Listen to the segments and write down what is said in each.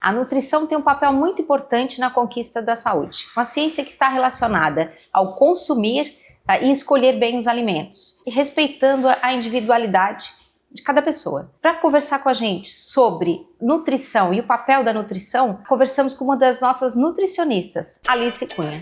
A nutrição tem um papel muito importante na conquista da saúde. Uma ciência que está relacionada ao consumir e escolher bem os alimentos, e respeitando a individualidade de cada pessoa. Para conversar com a gente sobre nutrição e o papel da nutrição, conversamos com uma das nossas nutricionistas, Alice Cunha.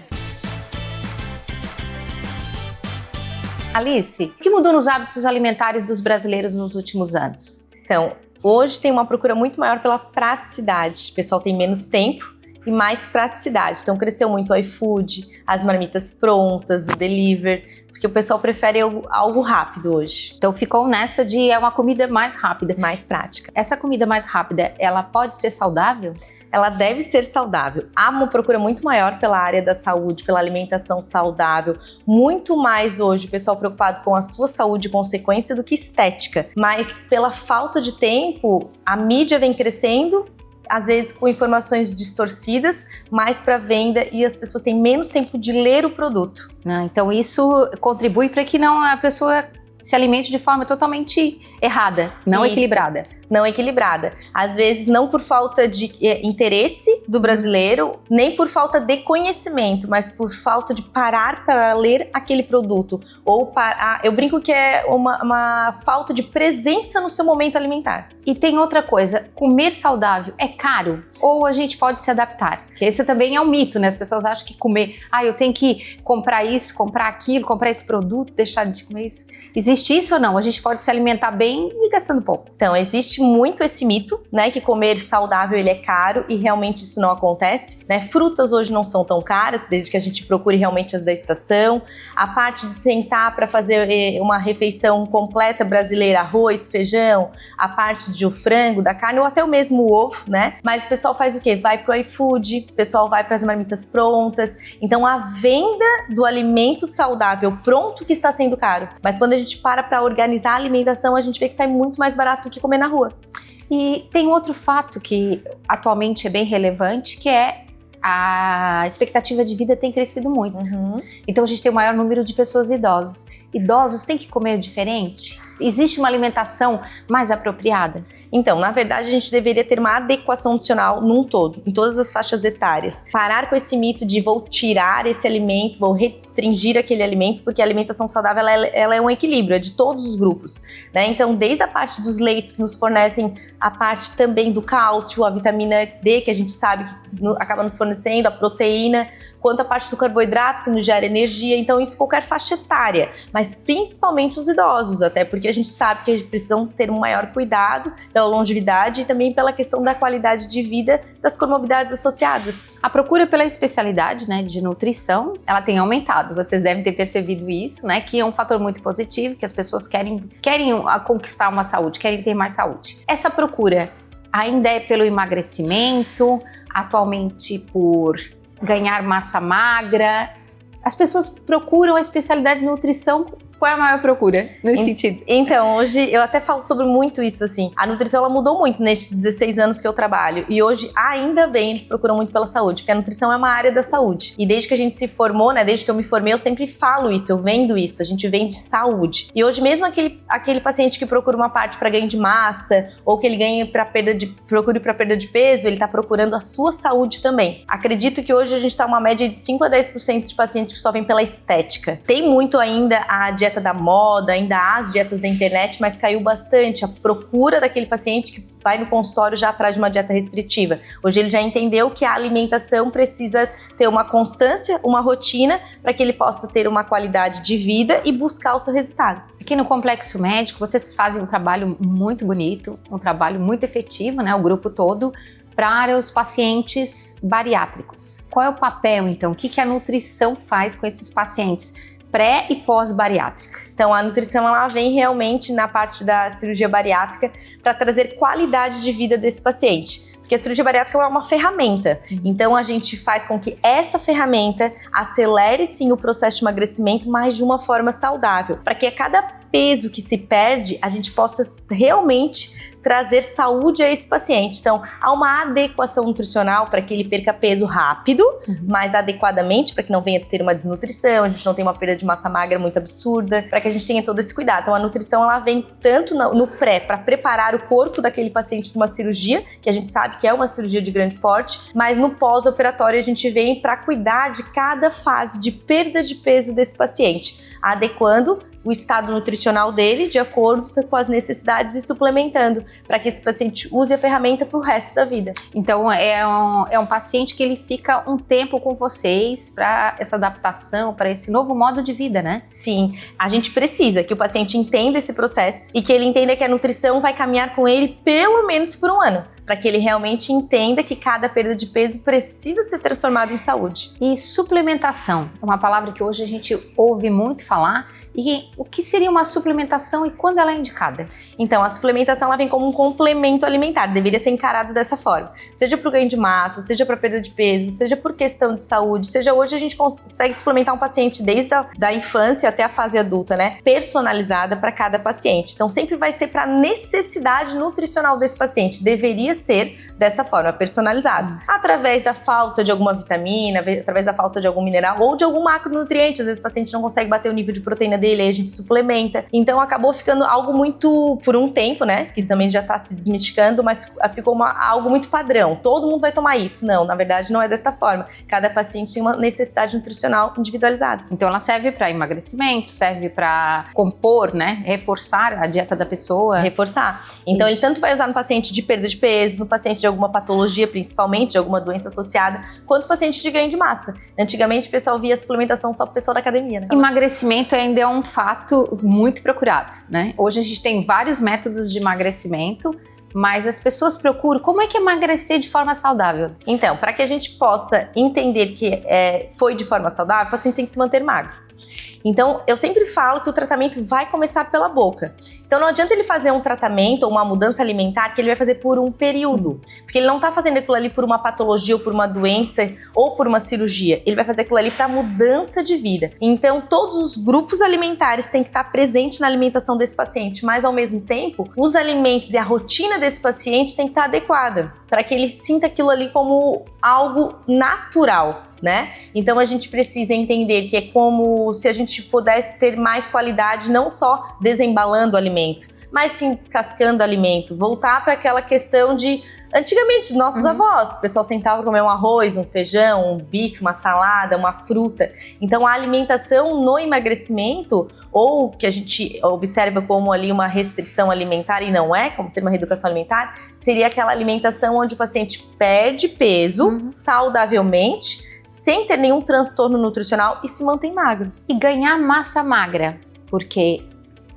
Alice, o que mudou nos hábitos alimentares dos brasileiros nos últimos anos? Então, hoje tem uma procura muito maior pela praticidade. O pessoal tem menos tempo e mais praticidade. Então, cresceu muito o iFood, as marmitas prontas, o delivery, porque o pessoal prefere algo rápido hoje. Então, ficou nessa de uma comida mais rápida. Mais prática. Essa comida mais rápida, ela pode ser saudável? Ela deve ser saudável. Há uma procura muito maior pela área da saúde, pela alimentação saudável. Muito mais hoje o pessoal preocupado com a sua saúde e consequência do que estética. Mas pela falta de tempo, a mídia vem crescendo, às vezes com informações distorcidas, mais para venda, e as pessoas têm menos tempo de ler o produto. Então isso contribui para que a pessoa se alimente de forma totalmente errada, não equilibrada. Não equilibrada. Às vezes não por falta de interesse do brasileiro, nem por falta de conhecimento, mas por falta de parar para ler aquele produto. Ou eu brinco que é uma falta de presença no seu momento alimentar. E tem outra coisa, comer saudável é caro? Ou a gente pode se adaptar? Porque esse também é um mito, né? As pessoas acham que comer, eu tenho que comprar isso, comprar aquilo, comprar esse produto, deixar de comer isso. Existe isso ou não? A gente pode se alimentar bem e gastando pouco? Então, existe muito esse mito, né, que comer saudável ele é caro, e realmente isso não acontece, né? Frutas hoje não são tão caras, desde que a gente procure realmente as da estação. A parte de sentar para fazer uma refeição completa brasileira, arroz, feijão, a parte de o frango, da carne, ou até o mesmo o ovo, né? Mas o pessoal faz o quê? Vai pro iFood, o pessoal vai para as marmitas prontas. Então a venda do alimento saudável pronto que está sendo caro. Mas quando a gente para organizar a alimentação, a gente vê que sai muito mais barato do que comer na rua. E tem outro fato que atualmente é bem relevante, que é a expectativa de vida tem crescido muito. Então a gente tem o maior número de pessoas idosas. Idosos têm que comer diferente? Existe uma alimentação mais apropriada? Então, na verdade, a gente deveria ter uma adequação nutricional num todo, em todas as faixas etárias. Parar com esse mito de vou tirar esse alimento, vou restringir aquele alimento, porque a alimentação saudável ela é um equilíbrio, é de todos os grupos, né? Então, desde a parte dos leites que nos fornecem a parte também do cálcio, a vitamina D, que a gente sabe que acaba nos fornecendo, a proteína, quanto a parte do carboidrato que nos gera energia. Então, isso qualquer faixa etária, mas principalmente os idosos, até porque a gente sabe que precisam ter um maior cuidado pela longevidade e também pela questão da qualidade de vida das comorbidades associadas. A procura pela especialidade, né, de nutrição, ela tem aumentado. Vocês devem ter percebido isso, né, que é um fator muito positivo, que as pessoas querem conquistar uma saúde, querem ter mais saúde. Essa procura ainda é pelo emagrecimento, atualmente por ganhar massa magra. As pessoas procuram a especialidade de nutrição. Qual é a maior procura nesse sentido? Então, hoje eu até falo sobre muito isso, assim. A nutrição, ela mudou muito nesses 16 anos que eu trabalho. E hoje, ainda bem, eles procuram muito pela saúde, porque a nutrição é uma área da saúde. E desde que a gente se formou, né, desde que eu me formei, eu sempre falo isso, eu vendo isso, a gente vende saúde. E hoje, mesmo aquele paciente que procura uma parte para ganho de massa, ou que ele procure para perda de peso, ele tá procurando a sua saúde também. Acredito que hoje a gente tá uma média de 5 a 10% de pacientes que só vêm pela estética. Tem muito ainda a dieta da moda, ainda há as dietas da internet, mas caiu bastante a procura daquele paciente que vai no consultório já atrás de uma dieta restritiva. Hoje ele já entendeu que a alimentação precisa ter uma constância, uma rotina, para que ele possa ter uma qualidade de vida e buscar o seu resultado. Aqui no Complexo Médico, vocês fazem um trabalho muito bonito, um trabalho muito efetivo, né, o grupo todo, para os pacientes bariátricos. Qual é o papel, então? O que a nutrição faz com esses pacientes pré e pós-bariátrica? Então, a nutrição ela vem realmente na parte da cirurgia bariátrica para trazer qualidade de vida desse paciente. Porque a cirurgia bariátrica é uma ferramenta. Então, a gente faz com que essa ferramenta acelere, sim, o processo de emagrecimento, mas de uma forma saudável. Para que a cada peso que se perde, a gente possa realmente trazer saúde a esse paciente. Então, há uma adequação nutricional para que ele perca peso rápido, mas adequadamente, para que não venha ter uma desnutrição, a gente não tenha uma perda de massa magra muito absurda, para que a gente tenha todo esse cuidado. Então, a nutrição, ela vem tanto no pré, para preparar o corpo daquele paciente para uma cirurgia, que a gente sabe que é uma cirurgia de grande porte, mas no pós-operatório a gente vem para cuidar de cada fase de perda de peso desse paciente, adequando o estado nutricional dele de acordo com as necessidades e suplementando para que esse paciente use a ferramenta para o resto da vida. Então é um paciente que ele fica um tempo com vocês para essa adaptação, para esse novo modo de vida, né? Sim, a gente precisa que o paciente entenda esse processo e que ele entenda que a nutrição vai caminhar com ele pelo menos por um ano, para que ele realmente entenda que cada perda de peso precisa ser transformada em saúde. E suplementação, é uma palavra que hoje a gente ouve muito falar. E o que seria uma suplementação e quando ela é indicada? Então, a suplementação ela vem como um complemento alimentar, deveria ser encarado dessa forma. Seja para o ganho de massa, seja para perda de peso, seja por questão de saúde, seja hoje a gente consegue suplementar um paciente desde da infância até a fase adulta, né? Personalizada para cada paciente. Então, sempre vai ser para a necessidade nutricional desse paciente. Deveria ser dessa forma, personalizado. Através da falta de alguma vitamina, através da falta de algum mineral ou de algum macronutriente. Às vezes o paciente não consegue bater o nível de proteína dele, aí a gente suplementa. Então acabou ficando algo muito, por um tempo, né, que também já tá se desmistificando, mas ficou algo muito padrão. Todo mundo vai tomar isso. Não, na verdade não é desta forma. Cada paciente tem uma necessidade nutricional individualizada. Então ela serve para emagrecimento, serve para compor, né, reforçar a dieta da pessoa. Reforçar. Então ele tanto vai usar no paciente de perda de peso, no paciente de alguma patologia, principalmente, de alguma doença associada, quanto no paciente de ganho de massa. Antigamente o pessoal via a suplementação só pro pessoal da academia, né? Emagrecimento ainda é um fato muito procurado, né? Hoje a gente tem vários métodos de emagrecimento, mas as pessoas procuram como é que emagrecer de forma saudável. Então, para que a gente possa entender que foi de forma saudável, o paciente tem que se manter magro. Então, eu sempre falo que o tratamento vai começar pela boca. Então, não adianta ele fazer um tratamento ou uma mudança alimentar que ele vai fazer por um período. Porque ele não está fazendo aquilo ali por uma patologia ou por uma doença ou por uma cirurgia. Ele vai fazer aquilo ali para mudança de vida. Então, todos os grupos alimentares têm que estar presentes na alimentação desse paciente. Mas, ao mesmo tempo, os alimentos e a rotina desse paciente tem que estar adequada para que ele sinta aquilo ali como algo natural, né? Então a gente precisa entender que é como se a gente pudesse ter mais qualidade, não só desembalando o alimento, mas sim descascando o alimento, voltar para aquela questão de antigamente os nossos avós, o pessoal sentava para comer um arroz, um feijão, um bife, uma salada, uma fruta. Então a alimentação no emagrecimento, ou que a gente observa como ali uma restrição alimentar e não é, como ser uma reeducação alimentar, seria aquela alimentação onde o paciente perde peso saudavelmente, sem ter nenhum transtorno nutricional e se mantém magro. E ganhar massa magra, porque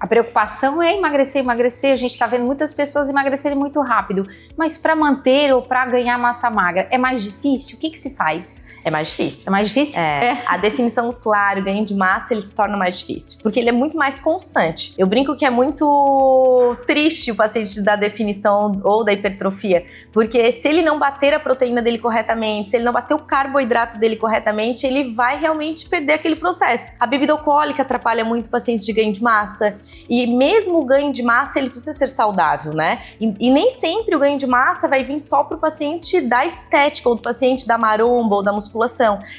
a preocupação é emagrecer. A gente está vendo muitas pessoas emagrecerem muito rápido, mas para manter ou para ganhar massa magra é mais difícil? O que se faz? É mais difícil. É mais difícil? A definição muscular, o ganho de massa, ele se torna mais difícil, porque ele é muito mais constante. Eu brinco que é muito triste o paciente da definição ou da hipertrofia, porque se ele não bater a proteína dele corretamente, se ele não bater o carboidrato dele corretamente, ele vai realmente perder aquele processo. A bebida alcoólica atrapalha muito o paciente de ganho de massa, e mesmo o ganho de massa, ele precisa ser saudável, né? E nem sempre o ganho de massa vai vir só pro paciente da estética, ou do paciente da maromba, ou da musculação.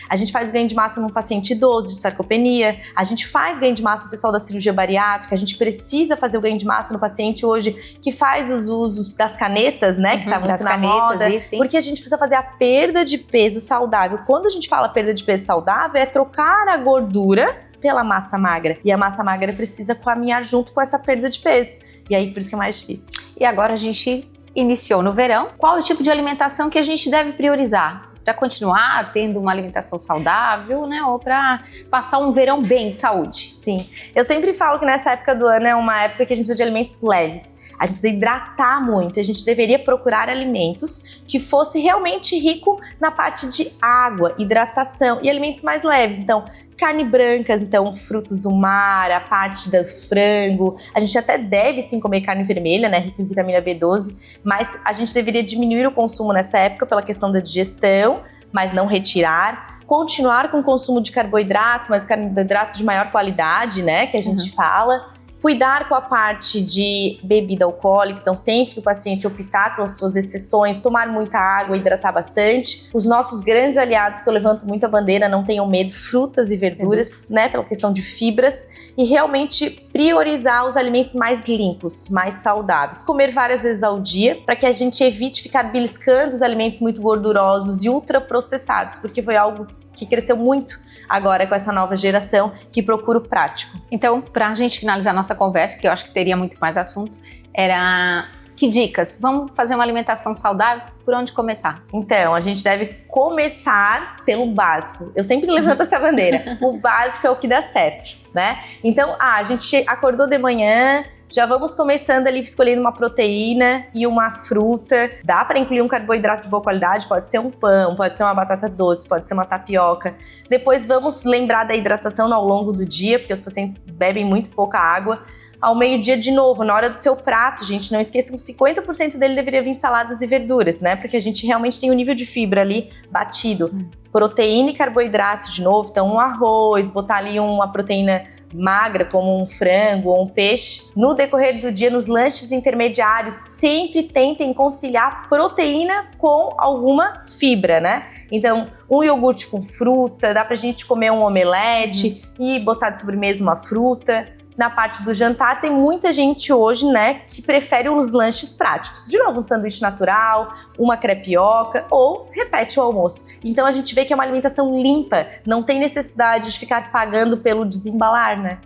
A gente faz ganho de massa no paciente idoso, de sarcopenia, a gente faz ganho de massa no pessoal da cirurgia bariátrica, a gente precisa fazer o ganho de massa no paciente hoje que faz os usos das canetas, né, que tá muito na moda, porque a gente precisa fazer a perda de peso saudável. Quando a gente fala perda de peso saudável, é trocar a gordura pela massa magra, e a massa magra precisa caminhar junto com essa perda de peso, e aí por isso que é mais difícil. E agora a gente iniciou no verão, qual é o tipo de alimentação que a gente deve priorizar? Para continuar tendo uma alimentação saudável, né? Ou para passar um verão bem de saúde? Sim. Eu sempre falo que nessa época do ano é uma época que a gente precisa de alimentos leves. A gente precisa hidratar muito. A gente deveria procurar alimentos que fosse realmente rico na parte de água, hidratação e alimentos mais leves. Então, carne brancas, então frutos do mar, a parte do frango. A gente até deve sim comer carne vermelha, né, rica em vitamina B12, mas a gente deveria diminuir o consumo nessa época pela questão da digestão, mas não retirar. Continuar com o consumo de carboidrato, mas carboidrato de maior qualidade, né, que a gente fala. Cuidar com a parte de bebida alcoólica, então sempre que o paciente optar pelas suas exceções, tomar muita água, hidratar bastante. Os nossos grandes aliados, que eu levanto muito a bandeira, não tenham medo, frutas e verduras, né, pela questão de fibras, e realmente priorizar os alimentos mais limpos, mais saudáveis. Comer várias vezes ao dia, para que a gente evite ficar beliscando os alimentos muito gordurosos e ultraprocessados, porque foi algo que cresceu muito agora com essa nova geração que procura o prático. Então, para a gente finalizar nossa conversa, que eu acho que teria muito mais assunto, era que dicas? Vamos fazer uma alimentação saudável? Por onde começar? Então, a gente deve começar pelo básico. Eu sempre levanto essa bandeira. O básico é o que dá certo, né? Então, a gente acordou de manhã, já vamos começando ali escolhendo uma proteína e uma fruta. Dá para incluir um carboidrato de boa qualidade, pode ser um pão, pode ser uma batata doce, pode ser uma tapioca. Depois vamos lembrar da hidratação ao longo do dia, porque os pacientes bebem muito pouca água. Ao meio-dia, de novo, na hora do seu prato, gente, não esqueçam que 50% dele deveria vir saladas e verduras, né? Porque a gente realmente tem um nível de fibra ali batido. Proteína e carboidrato, de novo, então um arroz, botar ali uma proteína magra, como um frango ou um peixe. No decorrer do dia, nos lanches intermediários, sempre tentem conciliar proteína com alguma fibra, né? Então, um iogurte com fruta, dá pra gente comer um omelete e botar de sobremesa uma fruta. Na parte do jantar, tem muita gente hoje, né, que prefere os lanches práticos. De novo, um sanduíche natural, uma crepioca ou repete o almoço. Então a gente vê que é uma alimentação limpa, não tem necessidade de ficar pagando pelo desembalar, né?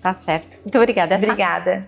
Tá certo. Muito obrigada. Obrigada.